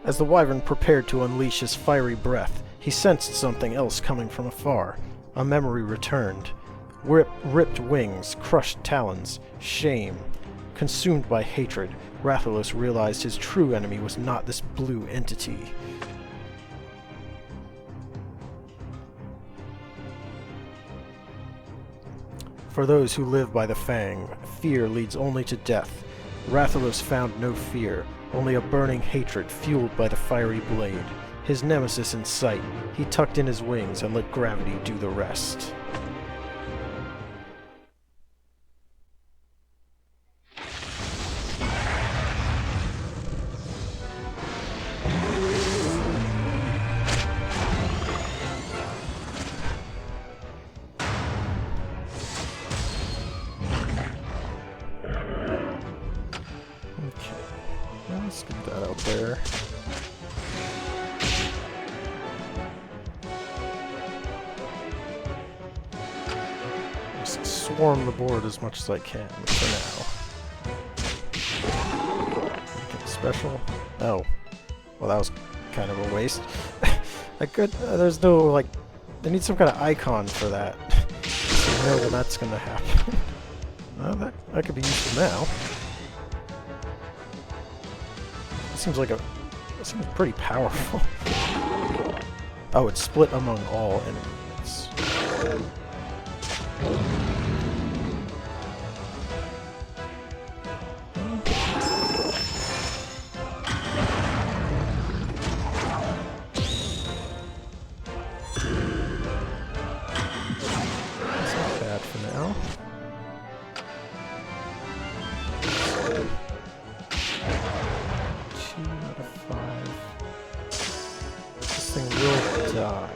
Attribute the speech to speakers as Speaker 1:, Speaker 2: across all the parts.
Speaker 1: As the wyvern prepared to unleash his fiery breath, he sensed something else coming from afar. A memory returned. Ripped wings, crushed talons, shame. Consumed by hatred, Rathalos realized his true enemy was not this blue entity. For those who live by the Fang, fear leads only to death. Rathalos found no fear, only a burning hatred fueled by the fiery blade. His nemesis in sight, he tucked in his wings and let gravity do the rest. Let's get that out there. Just swarm the board as much as I can for now. Anything special? Oh. Well, that was kind of a waste. I could... there's no, like... I need some kind of icon for that. So I know when that's gonna happen. Well, that could be useful now. Seems like it seems pretty powerful. Oh, it's split among all enemies. That's not bad for now. Die.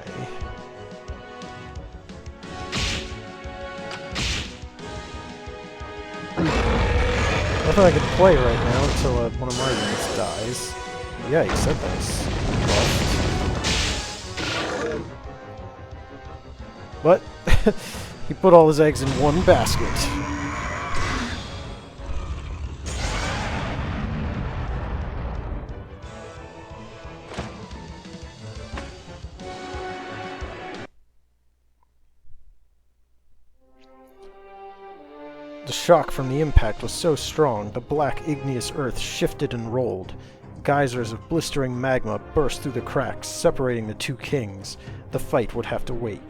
Speaker 1: Nothing I can play right now until one of my units dies. Yeah, you said this. But he put all his eggs in one basket. The shock from the impact was so strong, the black igneous earth shifted and rolled. Geysers of blistering magma burst through the cracks, separating the two kings. The fight would have to wait.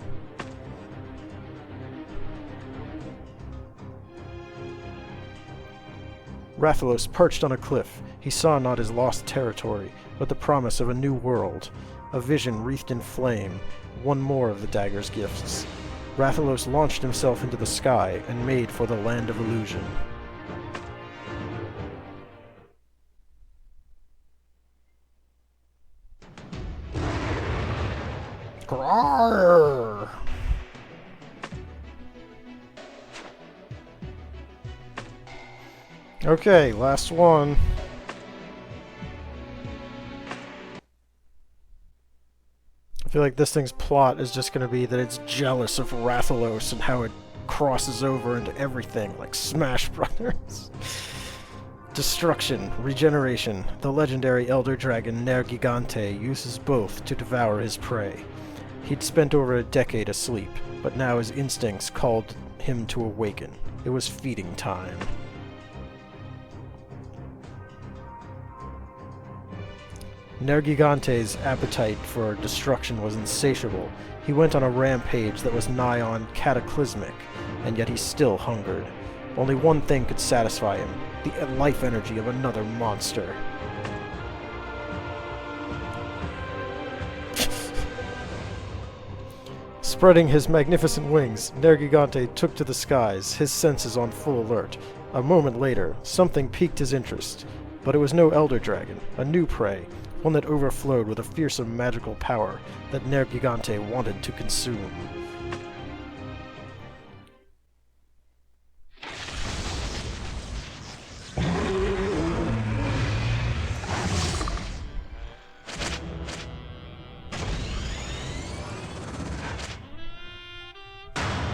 Speaker 1: Rathalos perched on a cliff. He saw not his lost territory, but the promise of a new world. A vision wreathed in flame, one more of the dagger's gifts. Rathalos launched himself into the sky and made for the land of illusion. Graarrrrrh! Okay, last one. I feel like this thing's plot is just going to be that it's jealous of Rathalos and how it crosses over into everything, like Smash Brothers. Destruction, regeneration. The legendary elder dragon Nergigante uses both to devour his prey. He'd spent over a decade asleep, but now his instincts called him to awaken. It was feeding time. Nergigante's appetite for destruction was insatiable. He went on a rampage that was nigh on cataclysmic, and yet he still hungered. Only one thing could satisfy him, the life energy of another monster. Spreading his magnificent wings, Nergigante took to the skies, his senses on full alert. A moment later, something piqued his interest, but it was no elder dragon, a new prey, one that overflowed with a fearsome magical power that Nergigante wanted to consume.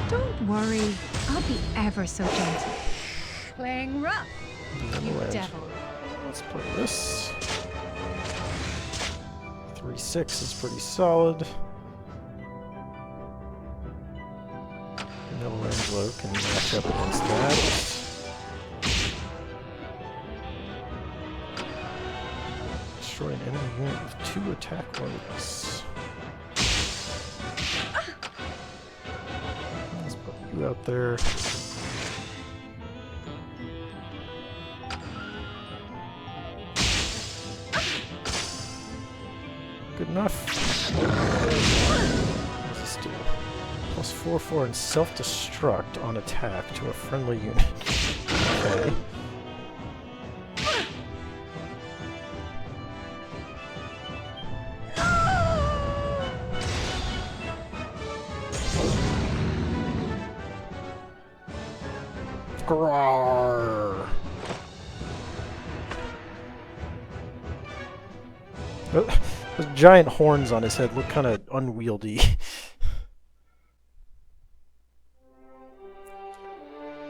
Speaker 2: Don't worry, I'll be ever so gentle. Playing rough, you devil.
Speaker 1: Let's play this. 36 is pretty solid. Michelangelo can match up against that. Destroy an enemy unit with 2 attack rolls. Let's put you out there. Good enough. What does this do? Plus 4/4 and self-destruct on attack to a friendly unit. Okay. Graarrrrrrh. Those giant horns on his head look kind of unwieldy.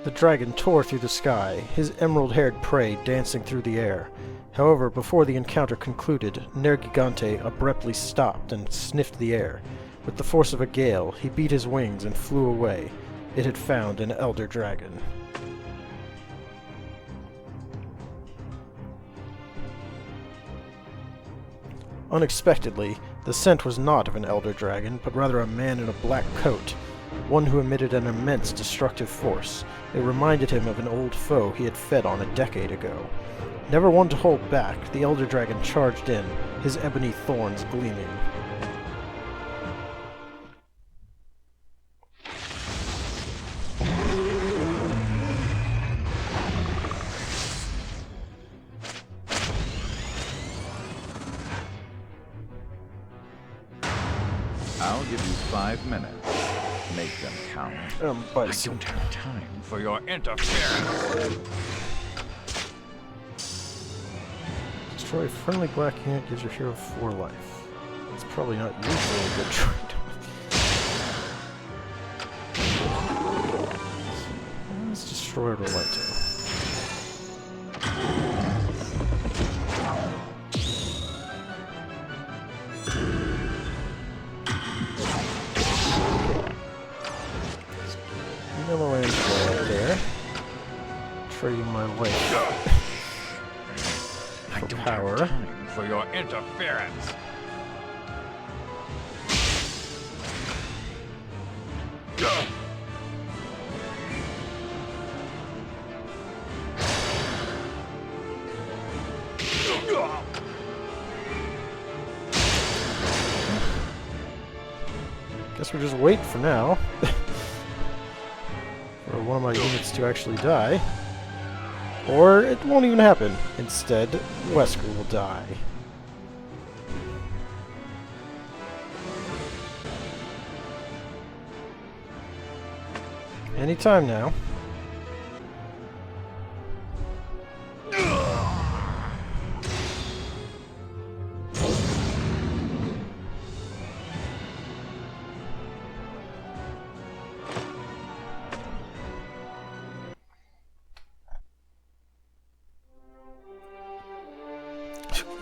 Speaker 1: The dragon tore through the sky, his emerald-haired prey dancing through the air. However, before the encounter concluded, Nergigante abruptly stopped and sniffed the air. With the force of a gale, he beat his wings and flew away. It had found an elder dragon. Unexpectedly, the scent was not of an elder dragon, but rather a man in a black coat, one who emitted an immense destructive force. It reminded him of an old foe he had fed on a decade ago. Never one to hold back, the elder dragon charged in, his ebony thorns gleaming.
Speaker 3: I'll give you 5 minutes. Make them count.
Speaker 1: But
Speaker 3: I don't have time for your interference.
Speaker 1: Destroy a friendly black unit, gives your hero 4 life. It's probably not usually a good trade-off. Let's destroy Rolento. Michelangelo there. Trade you my life.
Speaker 3: I don't
Speaker 1: power.
Speaker 3: have time for your interference.
Speaker 1: Guess we just wait for now. For one of my units to actually die. Or it won't even happen. Instead, Wesker will die. Anytime now.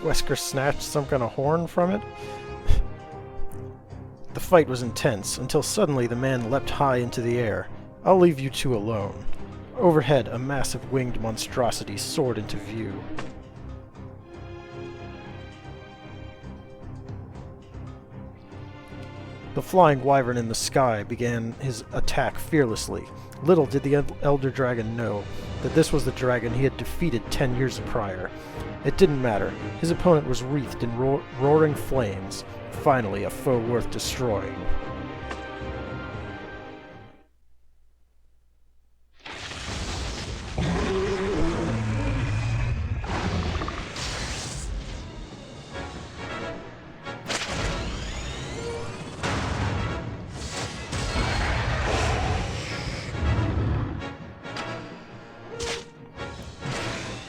Speaker 1: Wesker snatched some kind of horn from it. The fight was intense, until suddenly the man leapt high into the air. I'll leave you two alone. Overhead, a massive winged monstrosity soared into view. The flying wyvern in the sky began his attack fearlessly. Little did the elder dragon know that this was the dragon he had defeated 10 years prior. It didn't matter. His opponent was wreathed in roaring flames. Finally, a foe worth destroying.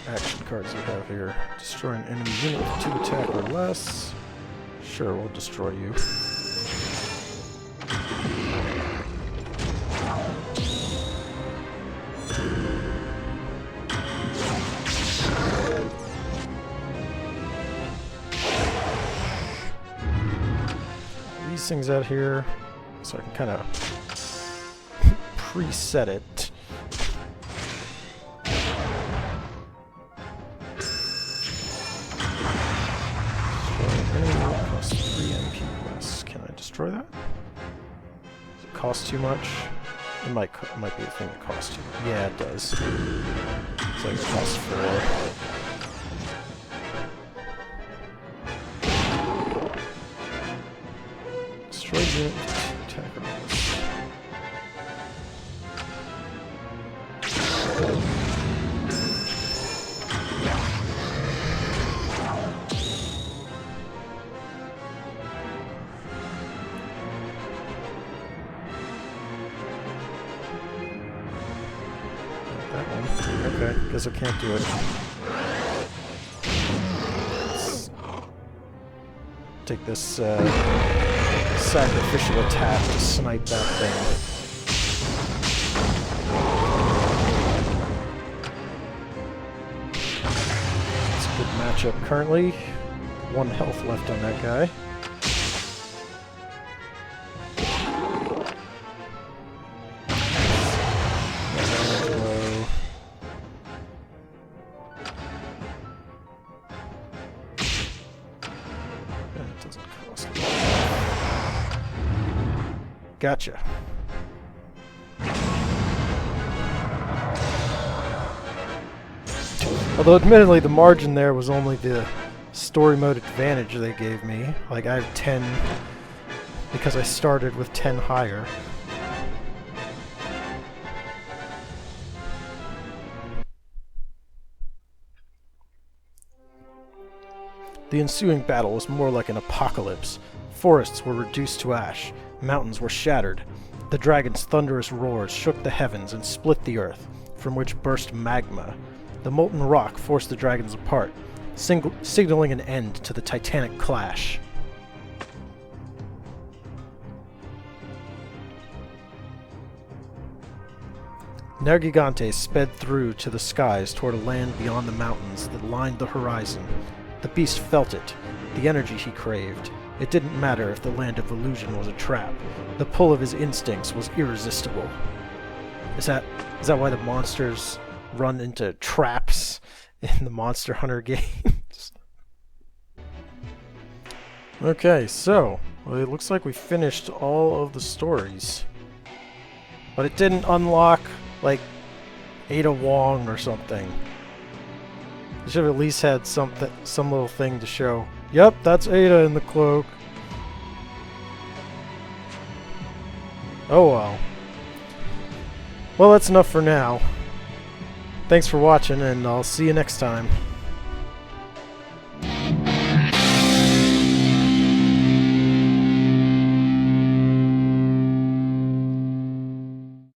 Speaker 1: Action cards you have here. Destroy an enemy unit with 2 attack or less. Sure, we'll destroy you. these things out here so I can kind of preset it. Costs 3 MP less. Can I destroy that? Does it cost too much? It might be a thing that costs too much. Yeah, it does. So it costs 4. Destroy unit attack rolls. That one. Okay, guess I can't do it. Let's take this sacrificial attack to snipe that thing. It's a good matchup currently. 1 health left on that guy. Gotcha. Although admittedly the margin there was only the story mode advantage they gave me. Like I have 10 because I started with 10 higher. The ensuing battle was more like an apocalypse. Forests were reduced to ash. Mountains were shattered. The dragon's thunderous roars shook the heavens and split the earth, from which burst magma. The molten rock forced the dragons apart, signaling an end to the titanic clash. Nergigante sped through to the skies toward a land beyond the mountains that lined the horizon. The beast felt it, the energy he craved. It didn't matter if the land of illusion was a trap. The pull of his instincts was irresistible. Is that why the monsters run into traps in the Monster Hunter games? Okay, so well, it looks like we finished all of the stories. But it didn't unlock, like, Ada Wong or something. It should have at least had some little thing to show. Yep, that's Ada in the cloak. Oh well. Well, that's enough for now. Thanks for watching, and I'll see you next time.